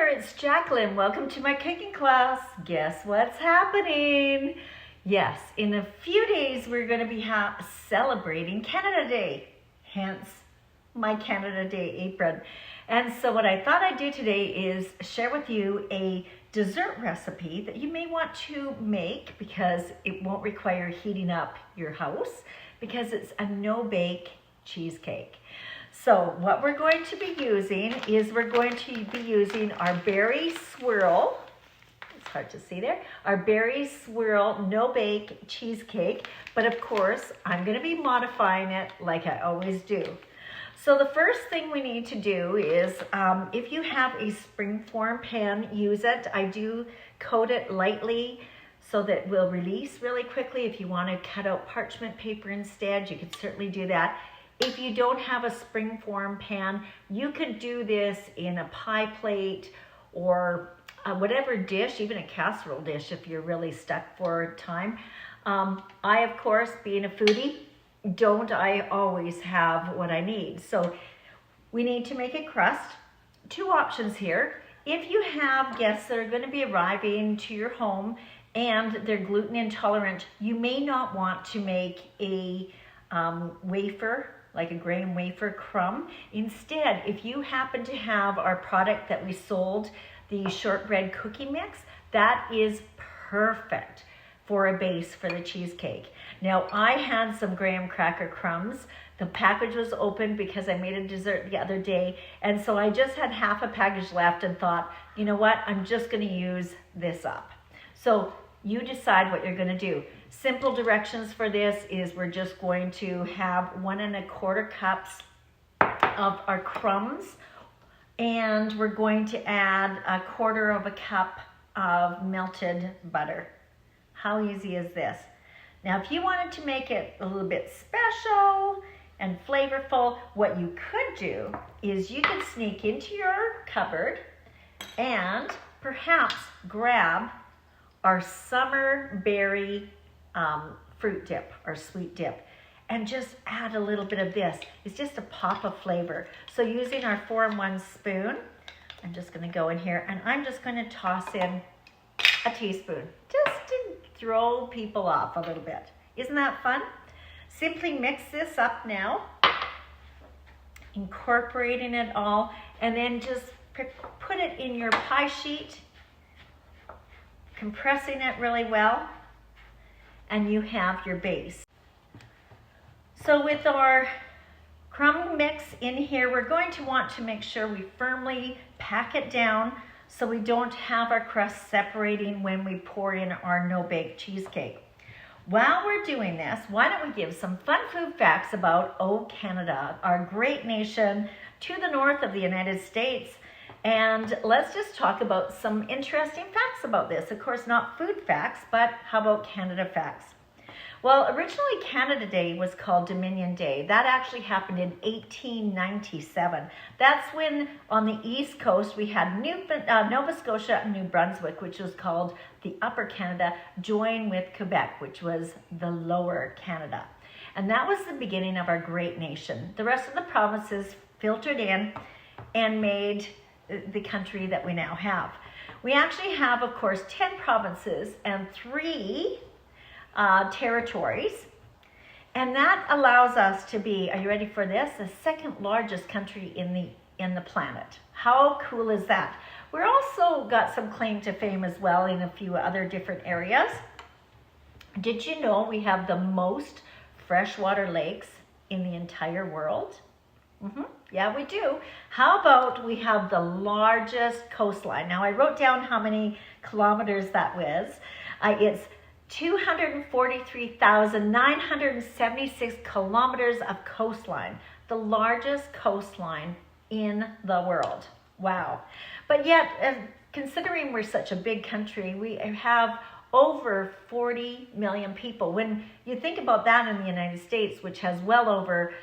it's Jacqueline. Welcome to my cooking class. Guess what's happening? Yes, in a few days we're going to be celebrating Canada Day, hence my Canada Day apron. And so what I thought I'd do today is share with you a dessert recipe that you may want to make because it won't require heating up your house because it's a no-bake cheesecake. So what we're going to be using is we're going to be using our berry swirl. It's hard to see there. Our berry swirl no-bake cheesecake. But of course, I'm going to be modifying it like I always do. So the first thing we need to do is, if you have a springform pan, use it. I do coat it lightly so that it will release really quickly. If you want to cut out parchment paper instead, you could certainly do that. If you don't have a springform pan, you could do this in a pie plate or whatever dish, even a casserole dish if you're really stuck for time. I, of course, being a foodie, don't I always have what I need. So we need to make a crust. Two options here. If you have guests that are going to be arriving to your home and they're gluten intolerant, you may not want to make a wafer, like a graham wafer crumb. Instead, if you happen to have our product that we sold, the shortbread cookie mix, that is perfect for a base for the cheesecake. Now, I had some graham cracker crumbs. The package was open because I made a dessert the other day, and so I just had half a package left and thought, you know what, I'm just gonna use this up. So you decide what you're gonna do. Simple directions for this is we're just going to have 1 1/4 cups of our crumbs, and we're going to add 1/4 cup of melted butter. How easy is this? Now, if you wanted to make it a little bit special and flavorful, what you could do is you could sneak into your cupboard and perhaps grab our summer berry fruit dip or sweet dip and just add a little bit of this. It's just a pop of flavor. So using our 4-in-1 spoon, I'm just going to go in here and I'm just going to toss in a teaspoon just to throw people off a little bit. Isn't that fun? Simply mix this up now, incorporating it all, and then just put it in your pie sheet, compressing it really well, and you have your base. So with our crumb mix in here, we're going to want to make sure we firmly pack it down so we don't have our crust separating when we pour in our no-bake cheesecake. While we're doing this, why don't we give some fun food facts about Canada, our great nation to the north of the United States. And let's just talk about some interesting facts about this. Of course, not food facts, but how about Canada facts? Well, originally Canada Day was called Dominion Day. That actually happened in 1897. That's when on the East Coast we had Nova Scotia and New Brunswick, which was called the Upper Canada, join with Quebec, which was the Lower Canada. And that was the beginning of our great nation. The rest of the provinces filtered in and made the country that we now have. We actually have, of course, 10 provinces and 3 territories, and that allows us to be, are you ready for this, the second largest country in the planet. How cool is that? We're also got some claim to fame as well in a few other different areas. Did you know we have the most freshwater lakes in the entire world? Yeah, we do. How about we have the largest coastline? Now, I wrote down how many kilometers that was. It's 243,976 kilometers of coastline, the largest coastline in the world. Wow. But yet, considering we're such a big country, we have over 40 million people. When you think about that in the United States, which has well over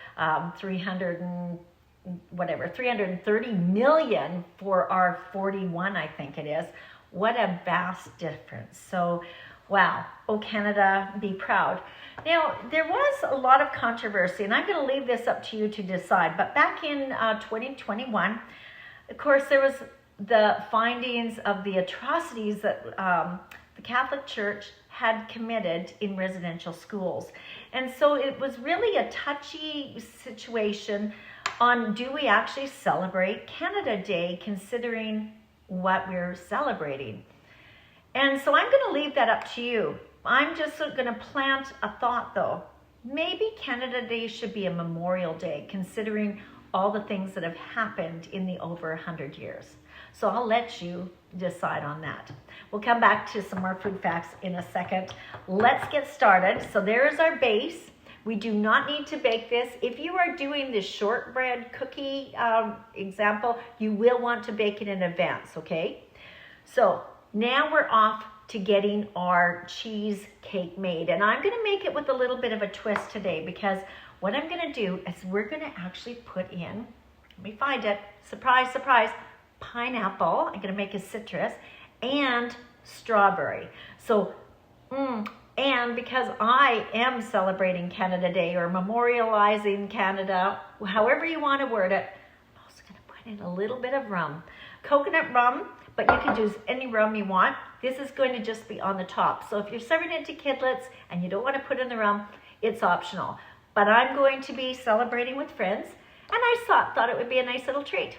330 million for our 41, I think it is. What a vast difference. So, wow, oh Canada, be proud. Now, there was a lot of controversy, and I'm going to leave this up to you to decide, but back in 2021, of course, there was the findings of the atrocities that the Catholic Church had committed in residential schools. And so it was really a touchy situation on, do we actually celebrate Canada Day considering what we're celebrating? And so I'm going to leave that up to you. I'm just going to plant a thought though. Maybe Canada Day should be a Memorial Day considering all the things that have happened in the over 100 years. So I'll let you decide on that. We'll come back to some more food facts in a second. Let's get started. So there's our base. We do not need to bake this. If you are doing the shortbread cookie example, you will want to bake it in advance, okay? So now we're off to getting our cheesecake made. And I'm gonna make it with a little bit of a twist today, because what I'm gonna do is we're gonna actually put in, let me find it, surprise, surprise, pineapple. I'm gonna make a citrus, and strawberry. So, and because I am celebrating Canada Day or memorializing Canada, however you want to word it, I'm also going to put in a little bit of rum. Coconut rum, but you can use any rum you want. This is going to just be on the top. So if you're serving it to kidlets and you don't want to put in the rum, it's optional. But I'm going to be celebrating with friends, and I thought it would be a nice little treat.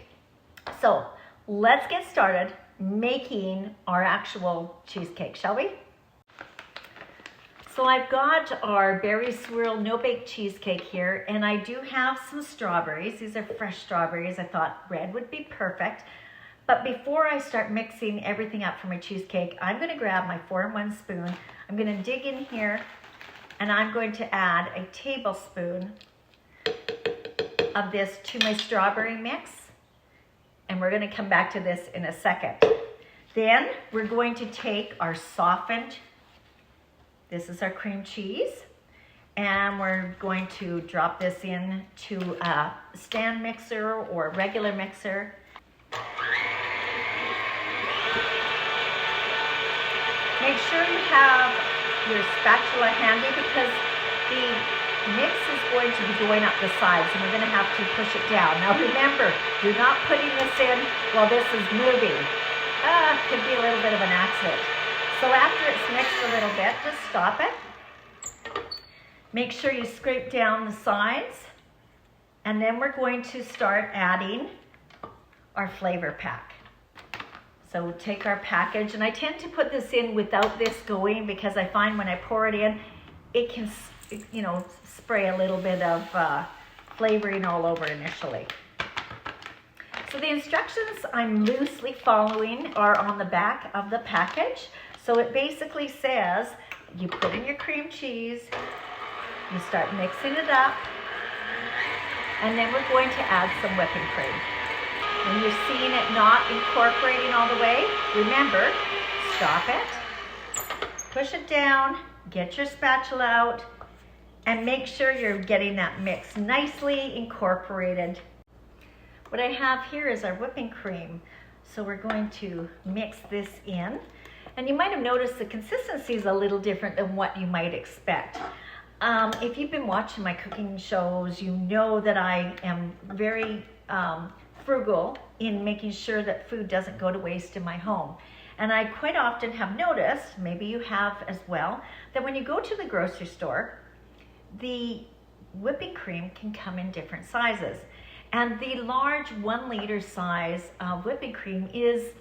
So let's get started making our actual cheesecake, shall we? So I've got our berry swirl no-bake cheesecake here, and I do have some strawberries. These are fresh strawberries. I thought red would be perfect. But before I start mixing everything up for my cheesecake, I'm going to grab my 4-in-1 spoon. I'm going to dig in here, and I'm going to add a tablespoon of this to my strawberry mix. And we're going to come back to this in a second. Then we're going to take our softened, this is our cream cheese, and we're going to drop this in to a stand mixer or a regular mixer. Make sure you have your spatula handy, because the mix is going to be going up the sides, and we're going to have to push it down. Now remember, you're not putting this in while this is moving. Could be a little bit of an accident. So after it's mixed a little bit, just stop it. Make sure you scrape down the sides, and then we're going to start adding our flavor pack. So we'll take our package, and I tend to put this in without this going, because I find when I pour it in, it can, you know, spray a little bit of flavoring all over initially. So the instructions I'm loosely following are on the back of the package. So it basically says, you put in your cream cheese, you start mixing it up, and then we're going to add some whipping cream. When you're seeing it not incorporating all the way, remember, stop it, push it down, get your spatula out, and make sure you're getting that mix nicely incorporated. What I have here is our whipping cream. So we're going to mix this in. And you might have noticed the consistency is a little different than what you might expect. If you've been watching my cooking shows, you know that I am very frugal in making sure that food doesn't go to waste in my home. And I quite often have noticed, maybe you have as well, that when you go to the grocery store, the whipping cream can come in different sizes. And the large 1 liter size of whipping cream is,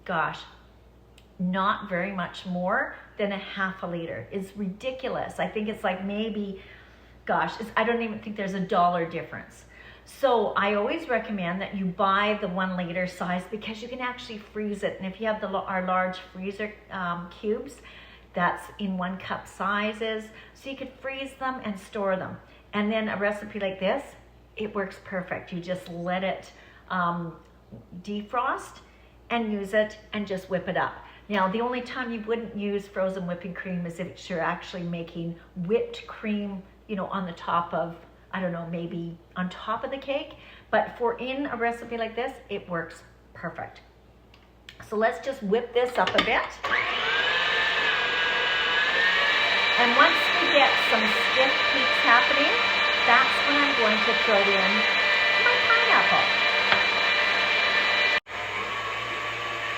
gosh, not very much more than a ½ liter. It's ridiculous. I think it's like maybe, gosh, I don't even think there's $1 difference. So I always recommend that you buy the 1 liter size, because you can actually freeze it. And if you have our large freezer cubes, that's in 1 cup sizes. So you could freeze them and store them. And then a recipe like this, it works perfect. You just let it defrost and use it and just whip it up. Now, the only time you wouldn't use frozen whipping cream is if you're actually making whipped cream, you know, on the top of, I don't know, maybe on top of the cake. But for in a recipe like this, it works perfect. So let's just whip this up a bit. And once we get some stiff peaks happening, that's when I'm going to throw in my pineapple.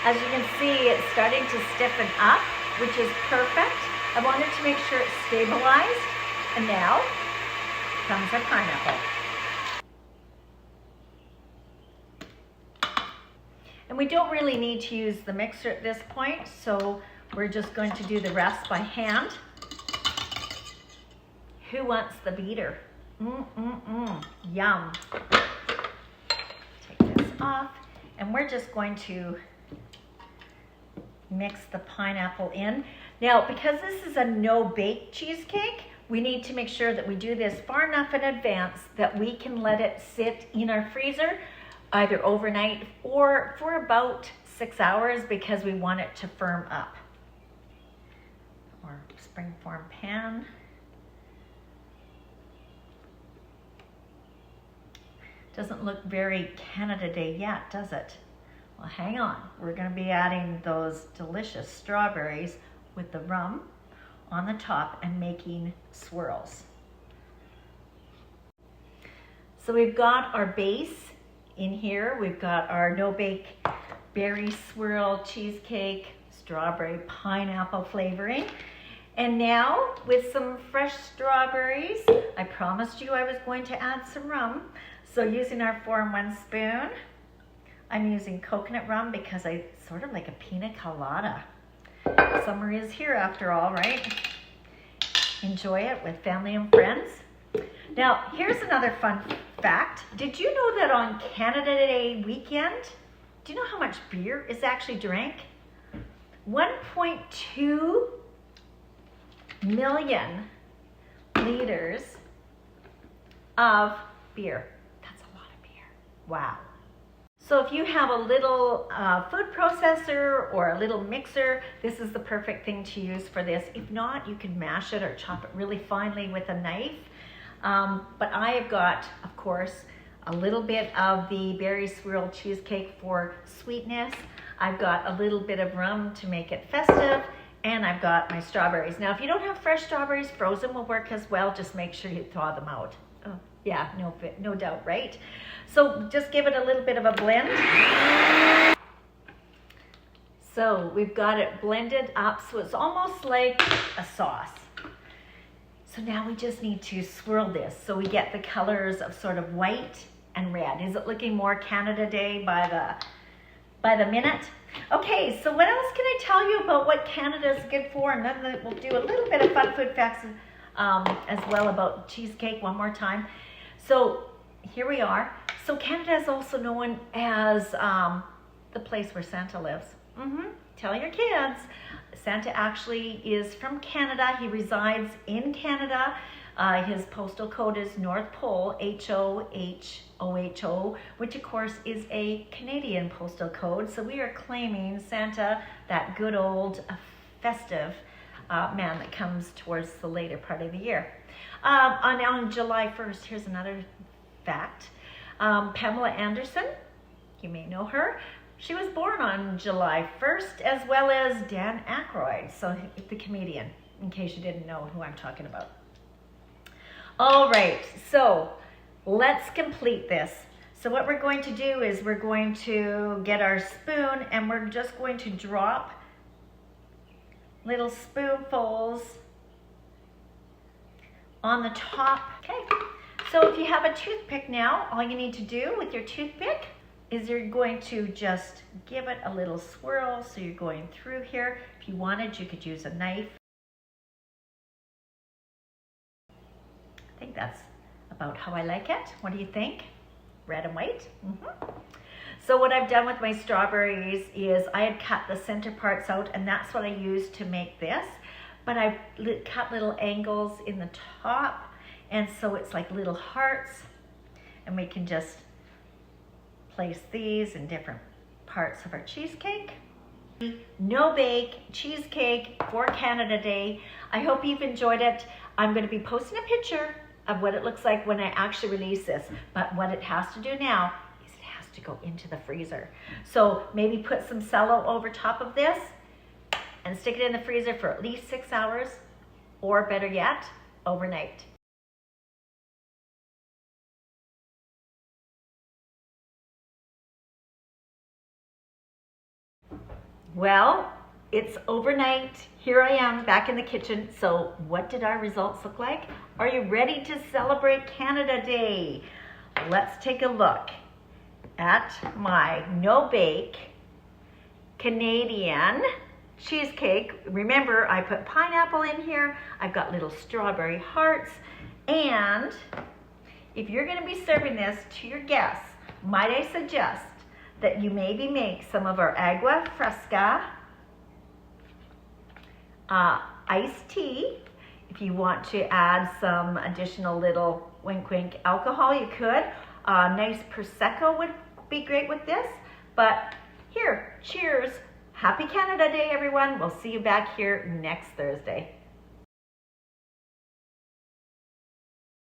As you can see, it's starting to stiffen up, which is perfect. I wanted to make sure it's stabilized. And now comes our pineapple. And we don't really need to use the mixer at this point, so we're just going to do the rest by hand. Who wants the beater? Yum. Take this off, and we're just going to mix the pineapple in. Now, because this is a no-bake cheesecake, we need to make sure that we do this far enough in advance that we can let it sit in our freezer either overnight or for about 6 hours because we want it to firm up. Or springform pan. Doesn't look very Canada Day yet, does it? Well, hang on. We're going to be adding those delicious strawberries with the rum on the top and making swirls. So we've got our base in here. We've got our no-bake berry swirl cheesecake, strawberry pineapple flavoring. And now with some fresh strawberries, I promised you I was going to add some rum. So using our 4-in-1 spoon, I'm using coconut rum because I sort of like a pina colada. Summer is here after all, right? Enjoy it with family and friends. Now, here's another fun fact. Did you know that on Canada Day weekend, do you know how much beer is actually drank? 1.2 million liters of beer. That's a lot of beer. Wow. So if you have a little food processor or a little mixer, this is the perfect thing to use for this. If not, you can mash it or chop it really finely with a knife. But I have got, of course, a little bit of the berry swirl cheesecake for sweetness. I've got a little bit of rum to make it festive, and I've got my strawberries. Now, if you don't have fresh strawberries, frozen will work as well. Just make sure you thaw them out. Oh, yeah, no doubt, right? So just give it a little bit of a blend. So we've got it blended up so it's almost like a sauce. So now we just need to swirl this so we get the colors of sort of white and red. Is it looking more Canada Day by the minute? Okay, so what else can I tell you about what Canada is good for? And then we'll do a little bit of fun food facts as well about cheesecake one more time. So here we are. So Canada is also known as the place where Santa lives. Tell your kids. Santa actually is from Canada. He resides in Canada. His postal code is North Pole, HOHOHO, which of course is a Canadian postal code. So we are claiming Santa, that good old festive man that comes towards the later part of the year. On July 1st, here's another fact. Pamela Anderson, you may know her. She was born on July 1st, as well as Dan Aykroyd, so the comedian, in case you didn't know who I'm talking about. All right, so let's complete this. So what we're going to do is we're going to get our spoon and we're just going to drop little spoonfuls on the top. Okay, so if you have a toothpick now, all you need to do with your toothpick is you're going to just give it a little swirl. So you're going through here. If you wanted, you could use a knife. I think that's about how I like it. What do you think? Red and white? So what I've done with my strawberries is I had cut the center parts out, and that's what I used to make this. But I've cut little angles in the top, and so it's like little hearts, and we can just place these in different parts of our cheesecake. No bake cheesecake for Canada Day. I hope you've enjoyed it. I'm going to be posting a picture of what it looks like when I actually release this. But what it has to do now is it has to go into the freezer. So maybe put some cello over top of this and stick it in the freezer for at least 6 hours, or better yet, overnight. Well, it's overnight. Here I am back in the kitchen. So what did our results look like? Are you ready to celebrate Canada Day? Let's take a look at my no-bake Canadian cheesecake. Remember, I put pineapple in here. I've got little strawberry hearts. And if you're going to be serving this to your guests, might I suggest that you maybe make some of our agua fresca iced tea. If you want to add some additional little wink wink alcohol, you could. Nice Prosecco would be great with this. But here, cheers. Happy Canada Day, everyone. We'll see you back here next Thursday.